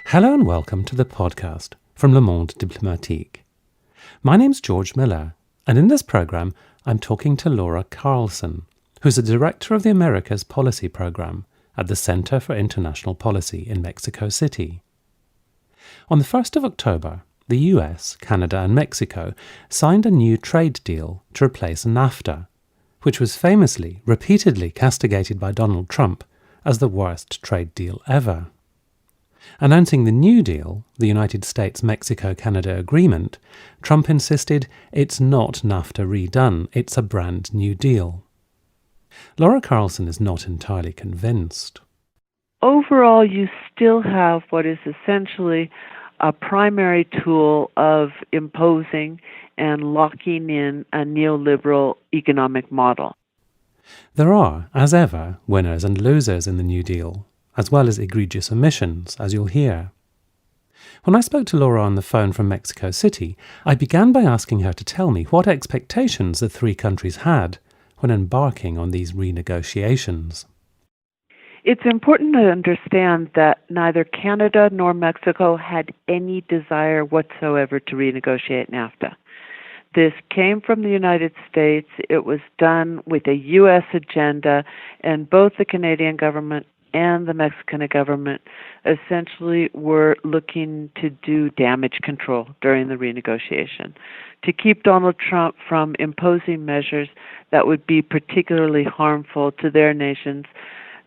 Hello and welcome to the podcast from Le Monde Diplomatique. My name's George Miller, and in this programme I'm talking to Laura Carlsen, who's the director of the Americas Policy Programme at the Center for International Policy in Mexico City. On the 1st of October, the US, Canada and Mexico signed a new trade deal to replace NAFTA, which was famously, repeatedly castigated by Donald Trump as the worst trade deal ever. Announcing the new deal, the United States-Mexico-Canada Agreement, Trump insisted it's not NAFTA redone, it's a brand new deal. Laura Carlsen is not entirely convinced. Overall, you still have what is essentially a primary tool of imposing and locking in a neoliberal economic model. There are, as ever, winners and losers in the New Deal, as well as egregious omissions, as you'll hear. When I spoke to Laura on the phone from Mexico City, I began by asking her to tell me what expectations the three countries had when embarking on these renegotiations. It's important to understand that neither Canada nor Mexico had any desire whatsoever to renegotiate NAFTA. This came from the United States. It was done with a U.S. agenda, and both the Canadian government and the Mexican government essentially were looking to do damage control during the renegotiation, to keep Donald Trump from imposing measures that would be particularly harmful to their nations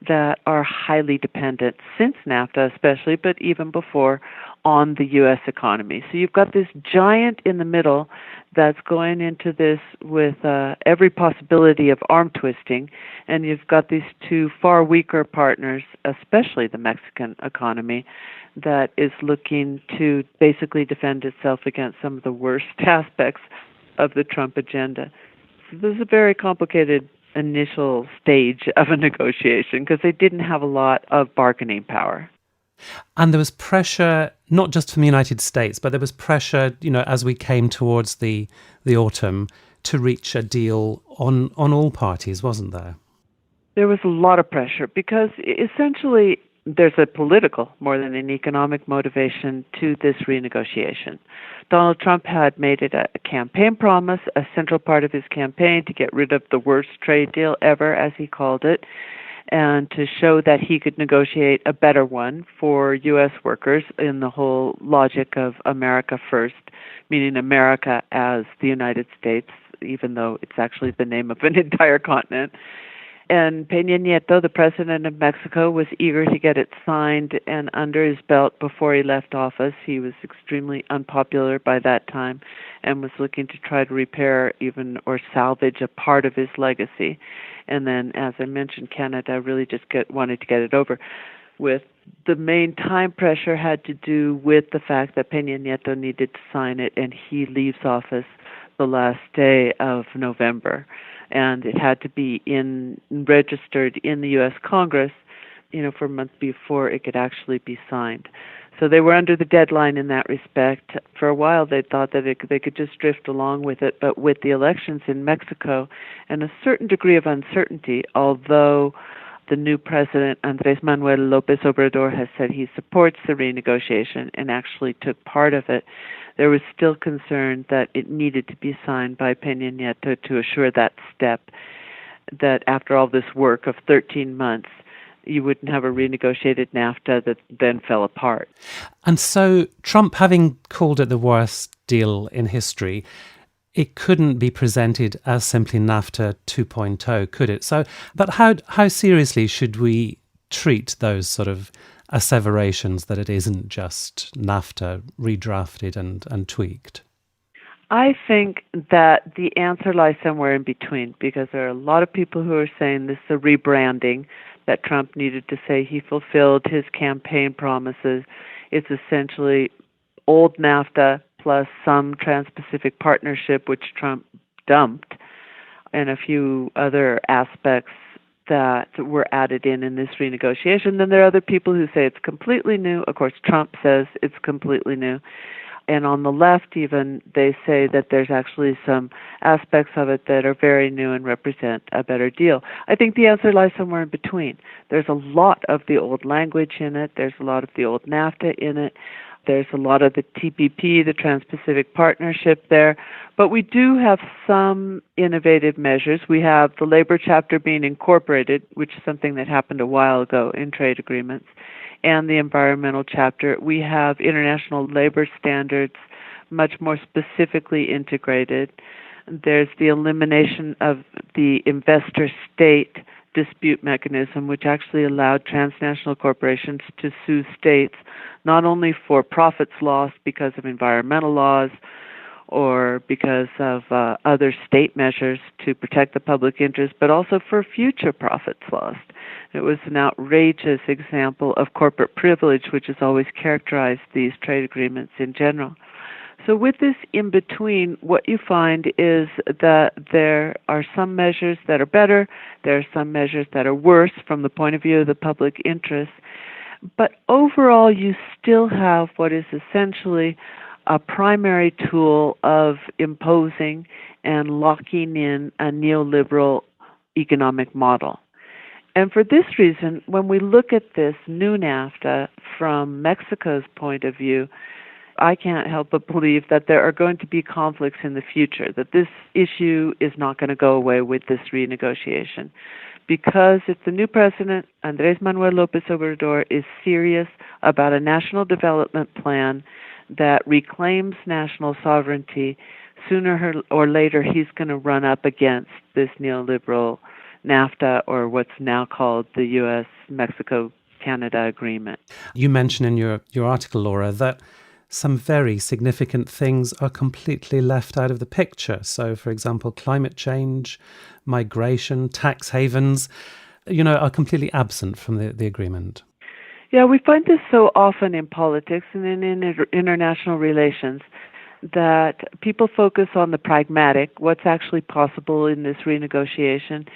that are highly dependent, since NAFTA especially, but even before, on the U.S. economy. So you've got this giant in the middle that's going into this with every possibility of arm twisting, and you've got these two far weaker partners, especially the Mexican economy, that is looking to basically defend itself against some of the worst aspects of the Trump agenda. So this is a very complicated initial stage of a negotiation because they didn't have a lot of bargaining power. And there was pressure, not just from the United States, but there was pressure, as we came towards the autumn, to reach a deal on all parties, wasn't there? There was a lot of pressure because essentially there's a political more than an economic motivation to this renegotiation. Donald Trump had made it a campaign promise, a central part of his campaign, to get rid of the worst trade deal ever, as he called it, and to show that he could negotiate a better one for U.S. workers in the whole logic of America first, meaning America as the United States, even though it's actually the name of an entire continent. And Peña Nieto, the president of Mexico, was eager to get it signed and under his belt before he left office. He was extremely unpopular by that time and was looking to try to repair even or salvage a part of his legacy. And then, as I mentioned, Canada really just wanted to get it over with. The main time pressure had to do with the fact that Peña Nieto needed to sign it, and he leaves office the last day of November. And it had to be registered in the U.S. Congress, for a month before it could actually be signed. So they were under the deadline in that respect. For a while, they thought that they could just drift along with it, but with the elections in Mexico and a certain degree of uncertainty, although the new president, Andrés Manuel López Obrador, has said he supports the renegotiation and actually took part of it, there was still concern that it needed to be signed by Peña Nieto to assure that step, that after all this work of 13 months, you wouldn't have a renegotiated NAFTA that then fell apart. And so Trump, having called it the worst deal in history, it couldn't be presented as simply NAFTA 2.0, could it? So, but how seriously should we treat those sort of asseverations that it isn't just NAFTA redrafted and tweaked? I think that the answer lies somewhere in between, because there are a lot of people who are saying this is a rebranding, that Trump needed to say he fulfilled his campaign promises. It's essentially old NAFTA plus some Trans-Pacific Partnership, which Trump dumped, and a few other aspects that were added in this renegotiation. Then there are other people who say it's completely new. Of course, Trump says it's completely new. And on the left, even, they say that there's actually some aspects of it that are very new and represent a better deal. I think the answer lies somewhere in between. There's a lot of the old language in it. There's a lot of the old NAFTA in it. There's a lot of the TPP, the Trans-Pacific Partnership there. But we do have some innovative measures. We have the labor chapter being incorporated, which is something that happened a while ago in trade agreements, and the environmental chapter. We have international labor standards much more specifically integrated. There's the elimination of the investor-state dispute mechanism, which actually allowed transnational corporations to sue states not only for profits lost because of environmental laws or because of other state measures to protect the public interest, but also for future profits lost. It was an outrageous example of corporate privilege, which has always characterized these trade agreements in general. So with this in between, what you find is that there are some measures that are better, there are some measures that are worse from the point of view of the public interest, but overall you still have what is essentially a primary tool of imposing and locking in a neoliberal economic model. And for this reason, when we look at this new NAFTA from Mexico's point of view, I can't help but believe that there are going to be conflicts in the future, that this issue is not going to go away with this renegotiation. Because if the new president, Andrés Manuel López Obrador, is serious about a national development plan that reclaims national sovereignty, sooner or later he's going to run up against this neoliberal NAFTA, or what's now called the U.S.-Mexico-Canada agreement. You mention in your article, Laura, that some very significant things are completely left out of the picture. So, for example, climate change, migration, tax havens, are completely absent from the agreement. Yeah, we find this so often in politics and in international relations, that people focus on the pragmatic, what's actually possible in this renegotiation,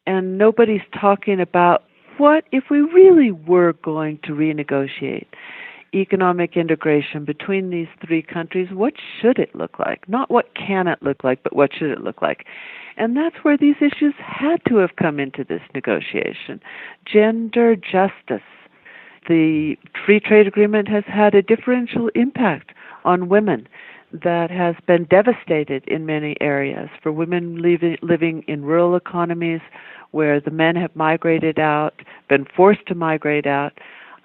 and nobody's talking about what if we really were going to renegotiate economic integration between these three countries, what should it look like? Not what can it look like, but what should it look like? And that's where these issues had to have come into this negotiation. Gender justice. The free trade agreement has had a differential impact on women that has been devastated in many areas. For women living in rural economies where the men have migrated out, been forced to migrate out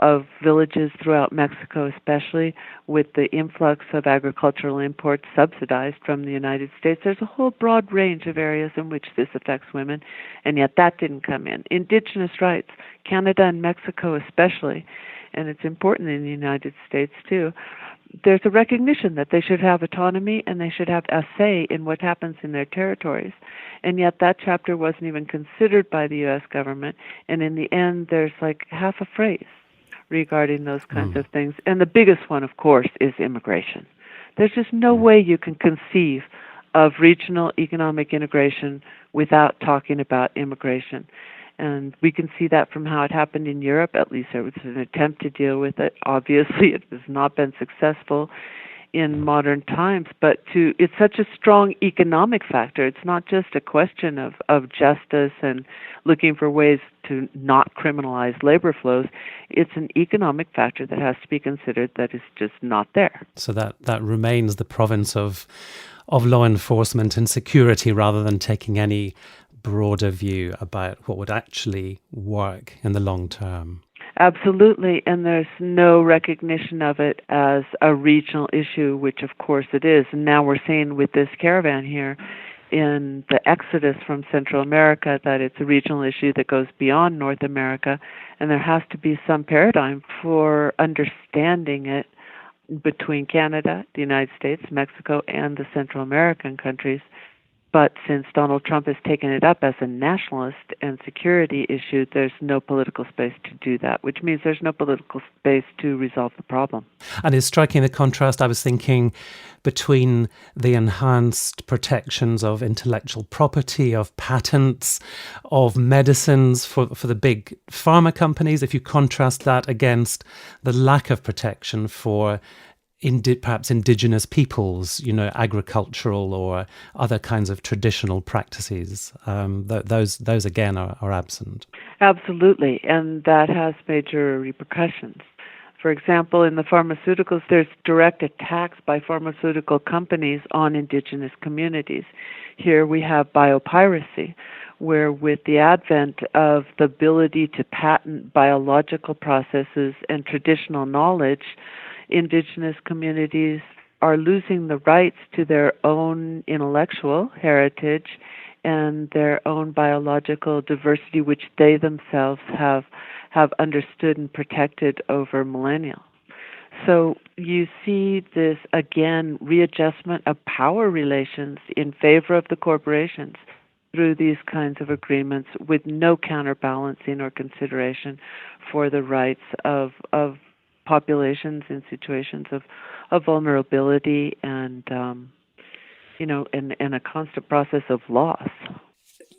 of villages throughout Mexico, especially with the influx of agricultural imports subsidized from the United States. There's a whole broad range of areas in which this affects women, and yet that didn't come in. Indigenous rights, Canada and Mexico especially, and it's important in the United States too. There's a recognition that they should have autonomy and they should have a say in what happens in their territories. And yet that chapter wasn't even considered by the U.S. government, and in the end there's like half a phrase regarding those kinds of things. And the biggest one, of course, is immigration. There's just no way you can conceive of regional economic integration without talking about immigration. And we can see that from how it happened in Europe. At least there was an attempt to deal with it. Obviously, it has not been successful in modern times, but it's such a strong economic factor. It's not just a question of justice and looking for ways to not criminalize labor flows. It's an economic factor that has to be considered that is just not there. So that remains the province of law enforcement and security rather than taking any broader view about what would actually work in the long term. Absolutely, and there's no recognition of it as a regional issue, which of course it is. And now we're seeing with this caravan here in the exodus from Central America that it's a regional issue that goes beyond North America, and there has to be some paradigm for understanding it between Canada, the United States, Mexico, and the Central American countries. But since Donald Trump has taken it up as a nationalist and security issue, there's no political space to do that, which means there's no political space to resolve the problem. And it's striking the contrast, I was thinking, between the enhanced protections of intellectual property, of patents, of medicines for the big pharma companies, if you contrast that against the lack of protection for perhaps indigenous peoples, agricultural or other kinds of traditional practices. Those again are absent. Absolutely, and that has major repercussions. For example, in the pharmaceuticals, there's direct attacks by pharmaceutical companies on indigenous communities. Here we have biopiracy, where with the advent of the ability to patent biological processes and traditional knowledge, indigenous communities are losing the rights to their own intellectual heritage and their own biological diversity, which they themselves have understood and protected over millennia. So you see this, again, readjustment of power relations in favor of the corporations through these kinds of agreements with no counterbalancing or consideration for the rights of populations in situations of vulnerability and a constant process of loss.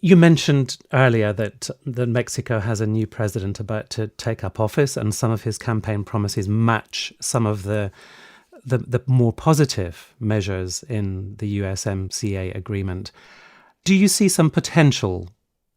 You mentioned earlier that Mexico has a new president about to take up office, and some of his campaign promises match some of the more positive measures in the USMCA agreement. Do you see some potential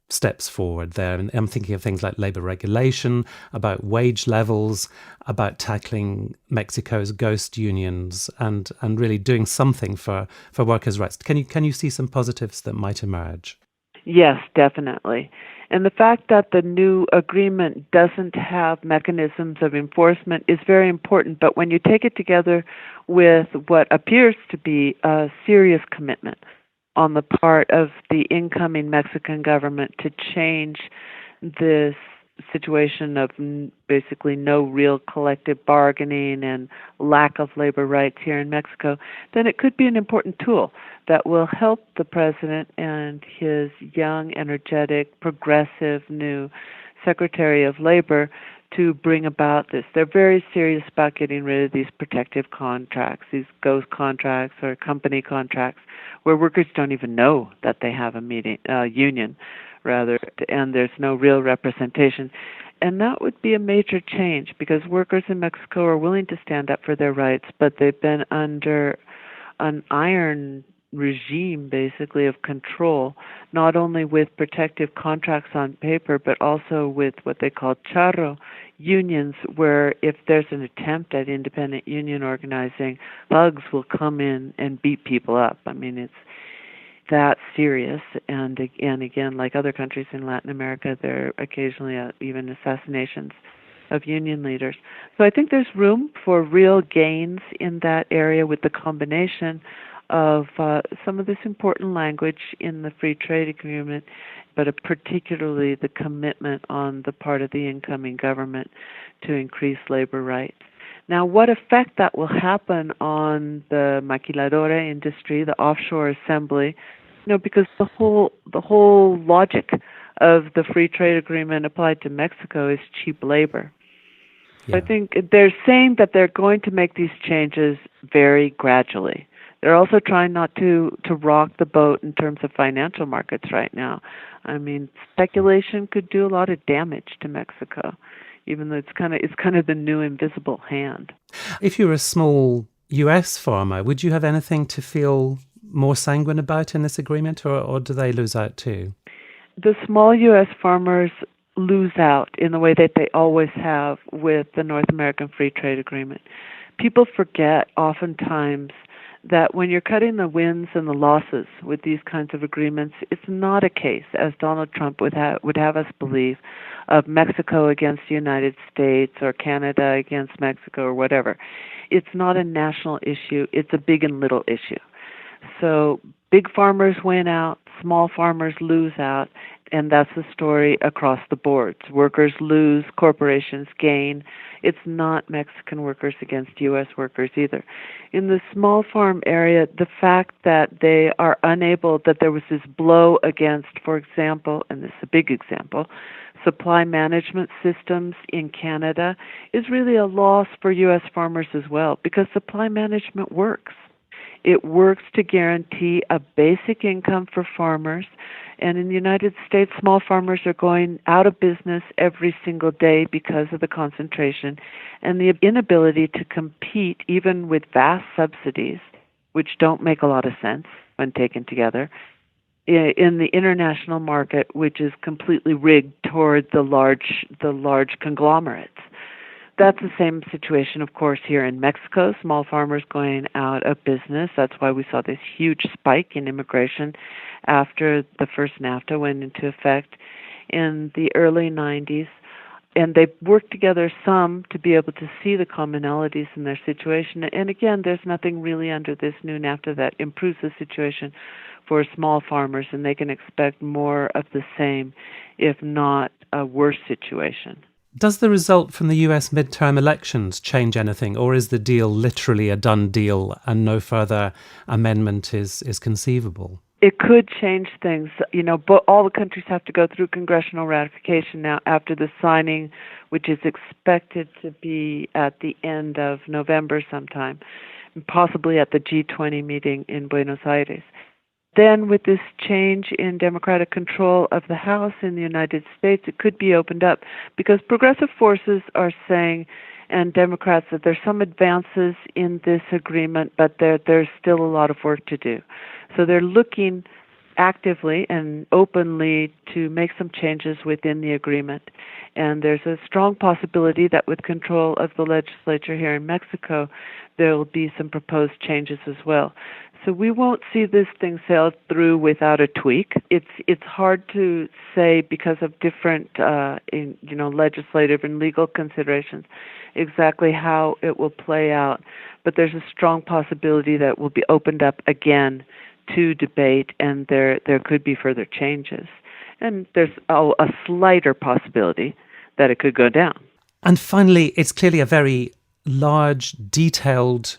steps forward there? And I'm thinking of things like labor regulation, about wage levels, about tackling Mexico's ghost unions, and really doing something for workers' rights. Can you see some positives that might emerge? Yes, definitely. And the fact that the new agreement doesn't have mechanisms of enforcement is very important. But when you take it together with what appears to be a serious commitment on the part of the incoming Mexican government to change this situation of basically no real collective bargaining and lack of labor rights here in Mexico, then it could be an important tool that will help the president and his young, energetic, progressive new Secretary of Labor to bring about this. They're very serious about getting rid of these protective contracts, these ghost contracts or company contracts, where workers don't even know that they have a union, rather, and there's no real representation. And that would be a major change because workers in Mexico are willing to stand up for their rights, but they've been under an iron regime, basically, of control, not only with protective contracts on paper, but also with what they call charro unions, where if there's an attempt at independent union organizing, thugs will come in and beat people up. I mean, it's that serious. And again, like other countries in Latin America, there are occasionally even assassinations of union leaders. So I think there's room for real gains in that area with the combination of some of this important language in the free trade agreement, but particularly the commitment on the part of the incoming government to increase labor rights. Now, what effect that will happen on the maquiladora industry, the offshore assembly, because the whole logic of the free trade agreement applied to Mexico is cheap labor. Yeah. I think they're saying that they're going to make these changes very gradually. They're also trying not to rock the boat in terms of financial markets right now. I mean, speculation could do a lot of damage to Mexico, even though it's kind of the new invisible hand. If you're a small US farmer, would you have anything to feel more sanguine about in this agreement, or do they lose out too? The small U.S. farmers lose out in the way that they always have with the North American Free Trade Agreement. People forget oftentimes that when you're cutting the wins and the losses with these kinds of agreements, it's not a case, as Donald Trump would have us believe, of Mexico against the United States or Canada against Mexico or whatever. It's not a national issue. It's a big and little issue. So big farmers win out, small farmers lose out, and that's the story across the board. Workers lose, corporations gain. It's not Mexican workers against U.S. workers either. In the small farm area, the fact that they are unable, that there was this blow against, for example, and this is a big example, supply management systems in Canada is really a loss for U.S. farmers as well, because supply management works. It works to guarantee a basic income for farmers. And in the United States, small farmers are going out of business every single day because of the concentration and the inability to compete even with vast subsidies, which don't make a lot of sense when taken together, in the international market, which is completely rigged toward the large conglomerates. That's the same situation, of course, here in Mexico. Small farmers going out of business. That's why we saw this huge spike in immigration after the first NAFTA went into effect in the early 90s. And they've worked together some to be able to see the commonalities in their situation. And again, there's nothing really under this new NAFTA that improves the situation for small farmers, and they can expect more of the same, if not a worse situation. Does the result from the US midterm elections change anything, or is the deal literally a done deal and no further amendment is conceivable? It could change things. But all the countries have to go through congressional ratification now after the signing, which is expected to be at the end of November sometime, possibly at the G20 meeting in Buenos Aires. Then with this change in Democratic control of the House in the United States, it could be opened up because progressive forces are saying, and Democrats, that there's some advances in this agreement, but there's still a lot of work to do. So they're looking actively and openly to make some changes within the agreement. And there's a strong possibility that with control of the legislature here in Mexico, there will be some proposed changes as well. So we won't see this thing sailed through without a tweak. It's hard to say because of different legislative and legal considerations exactly how it will play out. But there's a strong possibility that it will be opened up again to debate, and there could be further changes. And there's a slighter possibility that it could go down. And finally, it's clearly a very large, detailed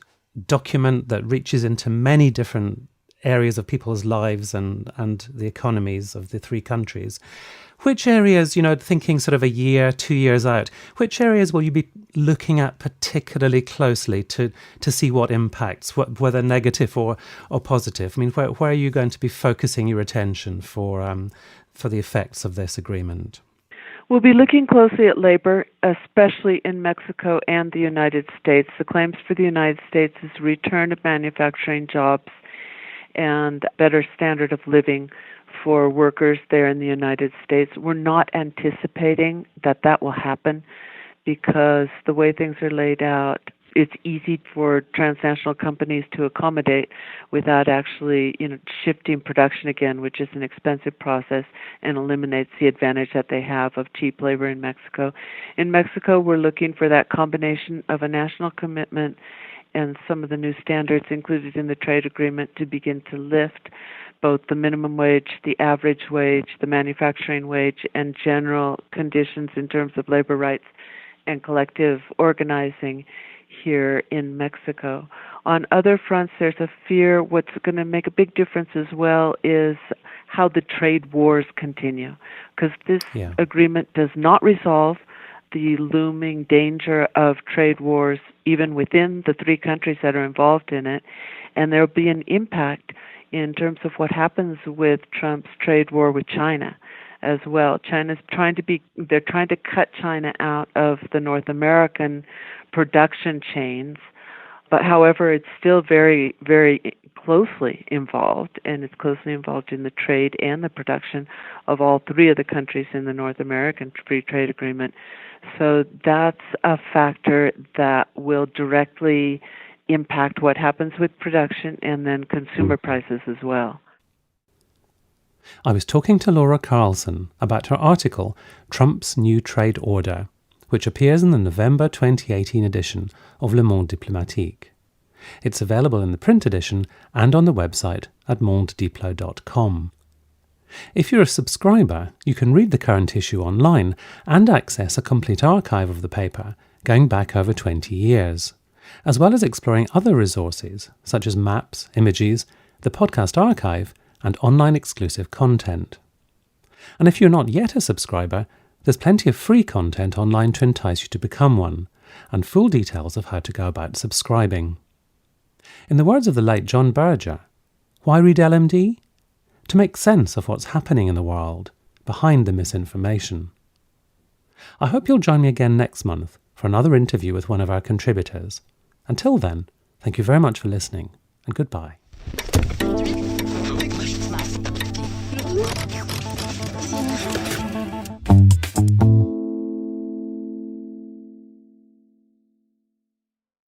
document that reaches into many different areas of people's lives and the economies of the three countries. Which areas, thinking sort of a year, 2 years out, which areas will you be looking at particularly closely to see what impacts, whether negative or positive? I mean, where are you going to be focusing your attention for the effects of this agreement? We'll be looking closely at labor, especially in Mexico and the United States. The claims for the United States is return of manufacturing jobs and better standard of living for workers there in the United States. We're not anticipating that will happen because the way things are laid out, it's easy for transnational companies to accommodate without actually, shifting production again, which is an expensive process and eliminates the advantage that they have of cheap labor in Mexico. In Mexico, we're looking for that combination of a national commitment and some of the new standards included in the trade agreement to begin to lift both the minimum wage, the average wage, the manufacturing wage, and general conditions in terms of labor rights and collective organizing here in Mexico. On other fronts, there's a fear what's going to make a big difference as well is how the trade wars continue, because this agreement does not resolve the looming danger of trade wars even within the three countries that are involved in it, and there will be an impact in terms of what happens with Trump's trade war with China as well. They're trying to cut China out of the North American production chains, but however, it's still very, very closely involved, and it's closely involved in the trade and the production of all three of the countries in the North American Free Trade Agreement. So that's a factor that will directly impact what happens with production and then consumer prices as well. I was talking to Laura Carlsen about her article, Trump's New Trade Order, which appears in the November 2018 edition of Le Monde Diplomatique. It's available in the print edition and on the website at mondediplo.com. If you're a subscriber, you can read the current issue online and access a complete archive of the paper going back over 20 years, as well as exploring other resources such as maps, images, the podcast archive, and online exclusive content. And if you're not yet a subscriber, there's plenty of free content online to entice you to become one, and full details of how to go about subscribing. In the words of the late John Berger, why read LMD? To make sense of what's happening in the world behind the misinformation. I hope you'll join me again next month for another interview with one of our contributors. Until then, thank you very much for listening, and goodbye.